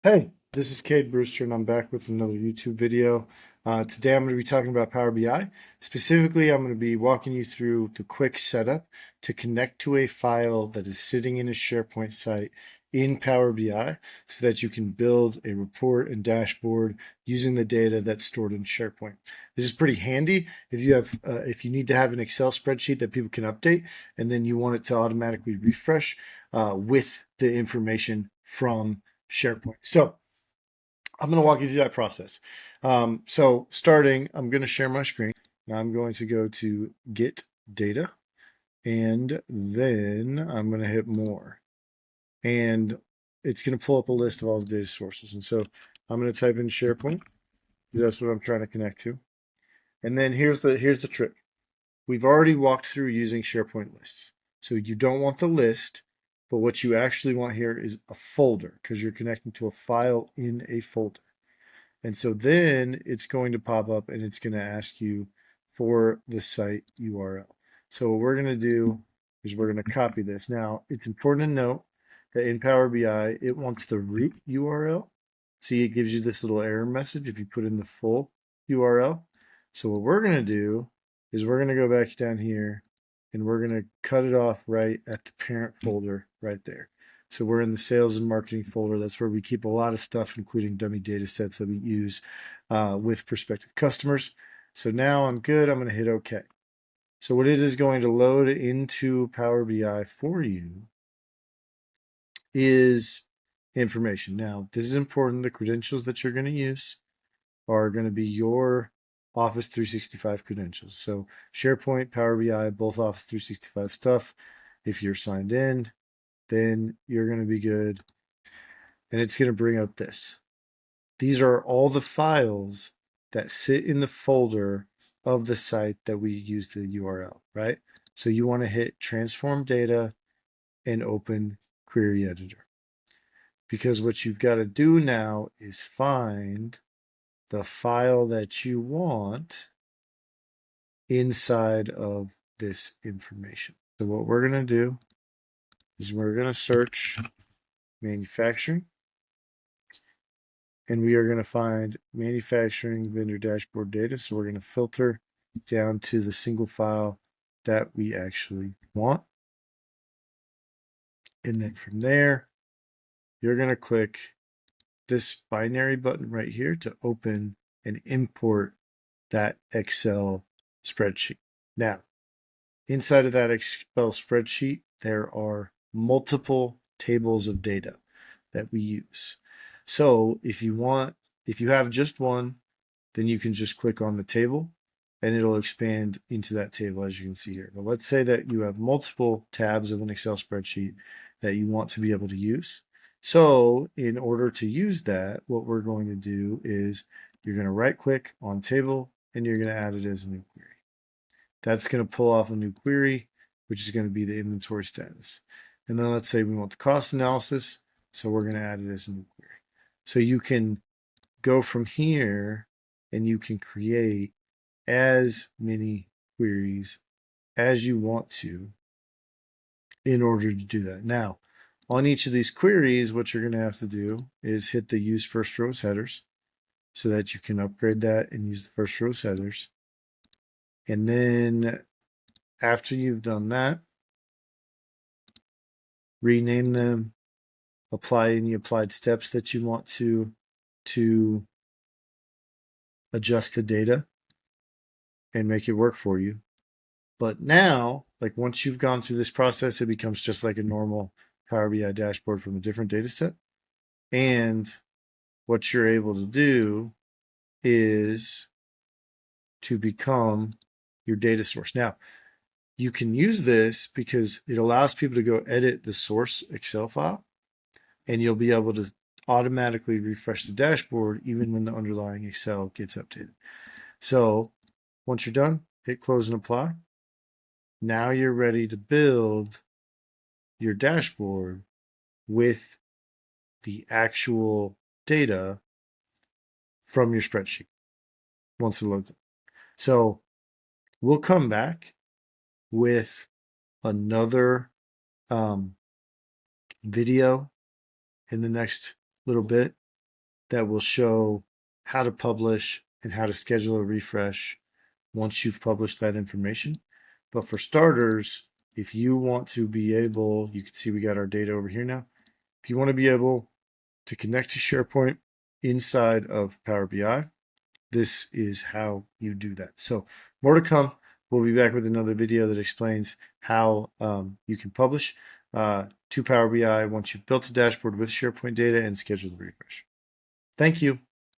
Hey, this is Kade Brewster, and I'm back with another YouTube video. Today, I'm going to be talking about Power BI. Specifically, I'm going to be walking you through the quick setup to connect to a file that is sitting in a SharePoint site in Power BI so that you can build a report and dashboard using the data that's stored in SharePoint. This is pretty handy if you need to have an Excel spreadsheet that people can update, and then you want it to automatically refresh with the information from SharePoint. So I'm going to walk you through that process. So starting, I'm going to share my screen. Now I'm going to go to Get Data, and then I'm going to hit More. And it's going to pull up a list of all the data sources. And so I'm going to type in SharePoint, because that's what I'm trying to connect to. And then here's the trick. We've already walked through using SharePoint lists. So you don't want the list, but what you actually want here is a folder because you're connecting to a file in a folder. And so then it's going to pop up and it's going to ask you for the site URL. So what we're going to do is we're going to copy this. Now, it's important to note that in Power BI, it wants the root URL. See, it gives you this little error message if you put in the full URL. So what we're going to do is we're going to go back down here and we're going to cut it off right at the parent folder right there. So we're in the sales and marketing folder. That's where we keep a lot of stuff, including dummy data sets that we use with prospective customers. So now I'm good. I'm going to hit OK. So what it is going to load into Power BI for you is information. Now, this is important. The credentials that you're going to use are going to be your Office 365 credentials. So SharePoint, Power BI, both Office 365 stuff. If you're signed in, then you're going to be good. And it's going to bring up this. These are all the files that sit in the folder of the site that we use the URL, right? So you want to hit transform data and open query editor. Because what you've got to do now is find the file that you want inside of this information. So what we're going to do is we're going to search manufacturing, and we are going to find manufacturing vendor dashboard data. So we're going to filter down to the single file that we actually want. And then from there, you're going to click this binary button right here to open and import that Excel spreadsheet. Now, inside of that Excel spreadsheet, there are multiple tables of data that we use. So if you have just one, then you can just click on the table and it'll expand into that table as you can see here. But let's say that you have multiple tabs of an Excel spreadsheet that you want to be able to use. So in order to use that, what we're going to do is you're going to right click on table and you're going to add it as a new query. That's going to pull off a new query, which is going to be the inventory status. And then let's say we want the cost analysis. So we're going to add it as a new query. So you can go from here and you can create as many queries as you want to in order to do that. Now, on each of these queries, what you're going to have to do is hit the use first rows headers so that you can upgrade that and use the first rows headers. And then after you've done that, rename them, apply any applied steps that you want to adjust the data and make it work for you. But now, like once you've gone through this process, it becomes just like a normal Power BI dashboard from a different data set. And what you're able to do is to become your data source. Now, you can use this because it allows people to go edit the source Excel file, and you'll be able to automatically refresh the dashboard even when the underlying Excel gets updated. So once you're done, hit close and apply. Now you're ready to build your dashboard with the actual data from your spreadsheet once it loads up. So we'll come back with another video in the next little bit that will show how to publish and how to schedule a refresh once you've published that information. But for starters, if you want to be able, you can see we got our data over here now. If you want to be able to connect to SharePoint inside of Power BI, this is how you do that. So more to come. We'll be back with another video that explains how you can publish to Power BI once you've built a dashboard with SharePoint data and schedule the refresh. Thank you.